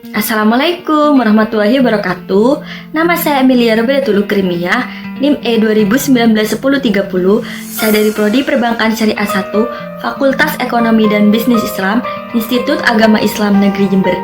Assalamualaikum warahmatullahi wabarakatuh. Nama saya Emilia Robedatul Ukrimiyah, NIM E 2019-1030. Saya dari Prodi Perbankan Syariah 1, Fakultas Ekonomi dan Bisnis Islam, Institut Agama Islam Negeri Jember.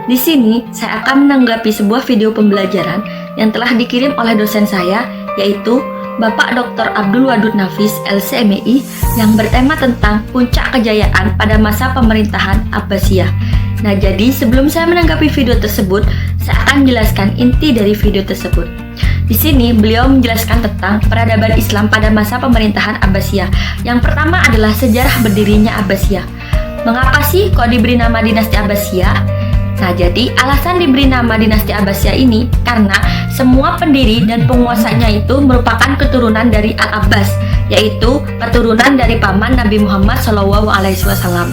Di sini saya akan menanggapi sebuah video pembelajaran yang telah dikirim oleh dosen saya, yaitu Bapak Dr. Abdul Wadud Nafis, LCMI, yang bertema tentang puncak kejayaan pada masa pemerintahan Abbasiyah. Nah, jadi sebelum saya menanggapi video tersebut, saya akan jelaskan inti dari video tersebut. Di sini beliau menjelaskan tentang peradaban Islam pada masa pemerintahan Abbasiyah. Yang pertama adalah sejarah berdirinya Abbasiyah. Mengapa sih kok diberi nama dinasti Abbasiyah? Nah, jadi alasan diberi nama dinasti Abbasiyah ini karena semua pendiri dan penguasanya itu merupakan keturunan dari Al-Abbas, yaitu keturunan dari paman Nabi Muhammad SAW.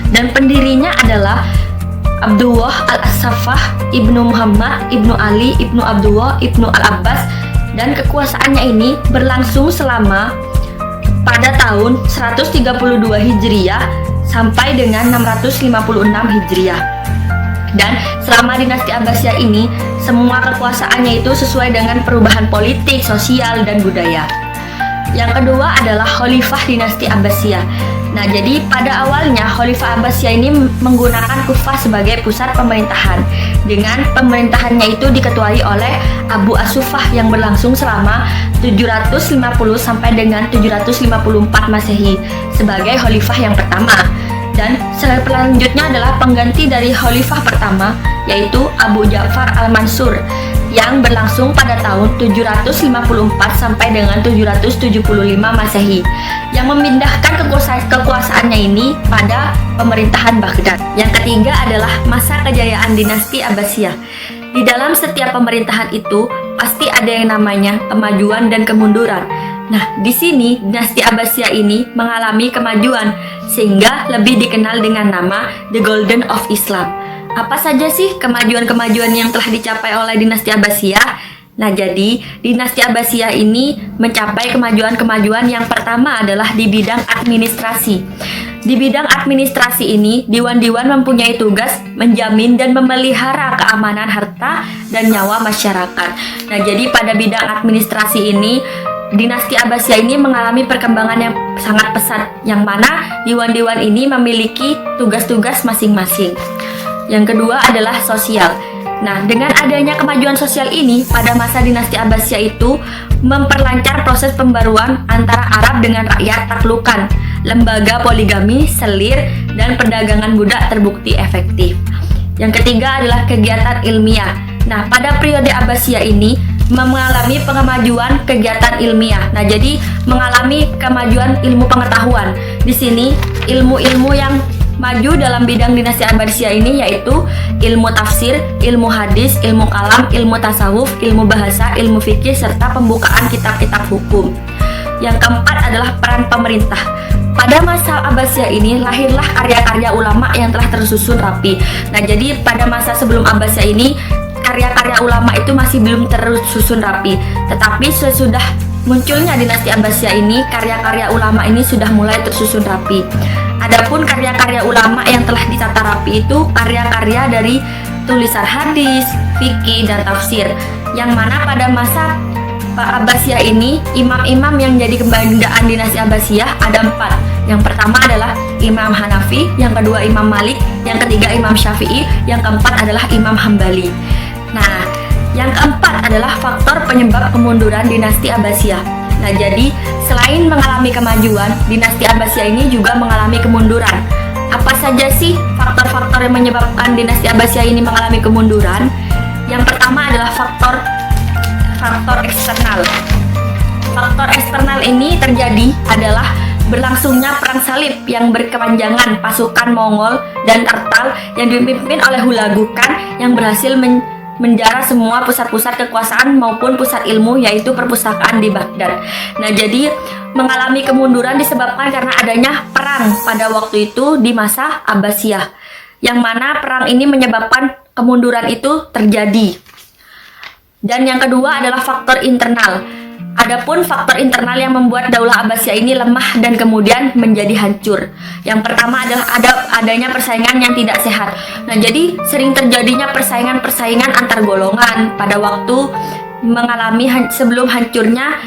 Dan pendirinya adalah Abdullah Al-Assafah, Ibnu Muhammad, Ibnu Ali, Ibnu Abdullah, Ibnu Al-Abbas, dan kekuasaannya ini berlangsung selama pada tahun 132 Hijriah sampai dengan 656 Hijriah. Dan selama dinasti Abbasiyah ini, semua kekuasaannya itu sesuai dengan perubahan politik, sosial, dan budaya. Yang kedua adalah Khalifah dinasti Abbasiyah. Nah, jadi pada awalnya Khalifah Abbasiyah ini menggunakan Kufah sebagai pusat pemerintahan. Dengan pemerintahannya itu diketuai oleh Abu As-Suffah yang berlangsung selama 750 sampai dengan 754 Masehi sebagai Khalifah yang pertama. Dan selanjutnya adalah pengganti dari Khalifah pertama, yaitu Abu Ja'far Al-Mansur yang berlangsung pada tahun 754 sampai dengan 775 Masehi, yang memindahkan kekuasaannya ini pada pemerintahan Baghdad. Yang ketiga adalah masa kejayaan dinasti Abbasiyah. Di dalam setiap pemerintahan itu pasti ada yang namanya kemajuan dan kemunduran. Nah, di sini dinasti Abbasiyah ini mengalami kemajuan sehingga lebih dikenal dengan nama The Golden of Islam. Apa saja sih kemajuan-kemajuan yang telah dicapai oleh dinasti Abbasiyah? Nah, jadi dinasti Abbasiyah ini mencapai kemajuan-kemajuan yang pertama adalah di bidang administrasi. Di bidang administrasi ini, Diwan-Diwan mempunyai tugas menjamin dan memelihara keamanan harta dan nyawa masyarakat. Nah, jadi pada bidang administrasi ini, dinasti Abbasiyah ini mengalami perkembangan yang sangat pesat, yang mana Diwan-Diwan ini memiliki tugas-tugas masing-masing. Yang kedua adalah sosial. Nah, dengan adanya kemajuan sosial ini pada masa dinasti Abbasiyah itu memperlancar proses pembaruan antara Arab dengan rakyat taklukan. Lembaga poligami, selir, dan perdagangan budak terbukti efektif. Yang ketiga adalah kegiatan ilmiah. Nah, pada periode Abbasiyah ini mengalami kemajuan kegiatan ilmiah. Nah, jadi mengalami kemajuan ilmu pengetahuan. Di sini ilmu-ilmu yang maju dalam bidang dinasti Abbasiyah ini yaitu ilmu tafsir, ilmu hadis, ilmu kalam, ilmu tasawuf, ilmu bahasa, ilmu fikih, serta pembukaan kitab-kitab hukum. Yang keempat adalah peran pemerintah. Pada masa Abbasiyah ini lahirlah karya-karya ulama yang telah tersusun rapi. Nah, jadi pada masa sebelum Abbasiyah ini karya-karya ulama itu masih belum tersusun rapi. Tetapi sesudah munculnya dinasti Abbasiyah ini, karya-karya ulama ini sudah mulai tersusun rapi. Adapun karya-karya ulama yang telah ditata rapi itu karya-karya dari tulisan hadis, fikih, dan tafsir. Yang mana pada masa Abbasiyah ini, imam-imam yang jadi kebanggaan dinasti Abbasiyah ada 4. Yang pertama adalah Imam Hanafi, yang kedua Imam Malik, yang ketiga Imam Syafi'i, yang keempat adalah Imam Hambali. Nah, yang keempat adalah faktor penyebab kemunduran dinasti Abbasiyah. Nah, jadi selain mengalami kemajuan, dinasti Abbasiyah ini juga mengalami kemunduran. Apa saja sih faktor-faktor yang menyebabkan dinasti Abbasiyah ini mengalami kemunduran? Yang pertama adalah faktor eksternal. Faktor eksternal ini terjadi adalah berlangsungnya perang salib yang berkepanjangan pasukan Mongol dan Tartar yang dipimpin oleh Hulagu Khan yang berhasil menjara semua pusat-pusat kekuasaan maupun pusat ilmu, yaitu perpustakaan di Baghdad. Nah, jadi mengalami kemunduran disebabkan karena adanya perang pada waktu itu di masa Abbasiyah, yang mana perang ini menyebabkan kemunduran itu terjadi. Dan yang kedua adalah faktor internal. Adapun faktor internal yang membuat Daulah Abbasiyah ini lemah dan kemudian menjadi hancur. Yang pertama adalah adanya persaingan yang tidak sehat. Nah, jadi sering terjadinya persaingan antar golongan pada waktu mengalami sebelum hancurnya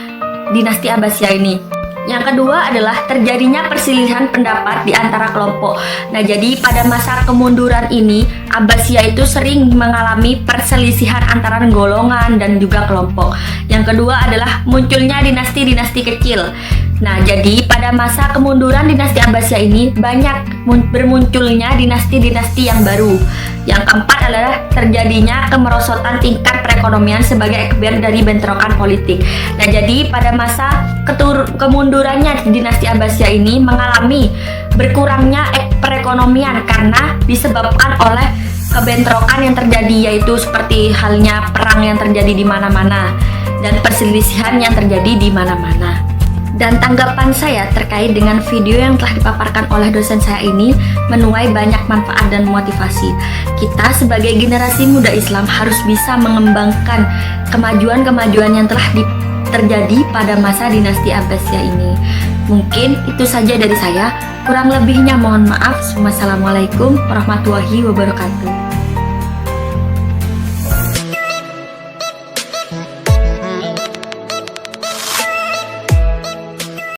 dinasti Abbasiyah ini. Yang kedua adalah terjadinya perselisihan pendapat di antara kelompok. Nah, jadi pada masa kemunduran ini, Abbasiyah itu sering mengalami perselisihan antara golongan dan juga kelompok. Yang kedua adalah munculnya dinasti-dinasti kecil. Nah, jadi pada masa kemunduran dinasti Abbasiyah ini banyak bermunculnya dinasti-dinasti yang baru. Yang keempat adalah terjadinya kemerosotan tingkat perekonomian sebagai akibat dari bentrokan politik. Nah, jadi pada masa kemundurannya dinasti Abbasiyah ini mengalami berkurangnya perekonomian karena disebabkan oleh kebentrokan yang terjadi, yaitu seperti halnya perang yang terjadi di mana-mana dan perselisihan yang terjadi di mana-mana. Dan tanggapan saya terkait dengan video yang telah dipaparkan oleh dosen saya ini menuai banyak manfaat dan motivasi. Kita sebagai generasi muda Islam harus bisa mengembangkan kemajuan-kemajuan yang telah terjadi pada masa dinasti Abbasiyah ini. Mungkin itu saja dari saya. Kurang lebihnya mohon maaf. Wassalamualaikum warahmatullahi wabarakatuh.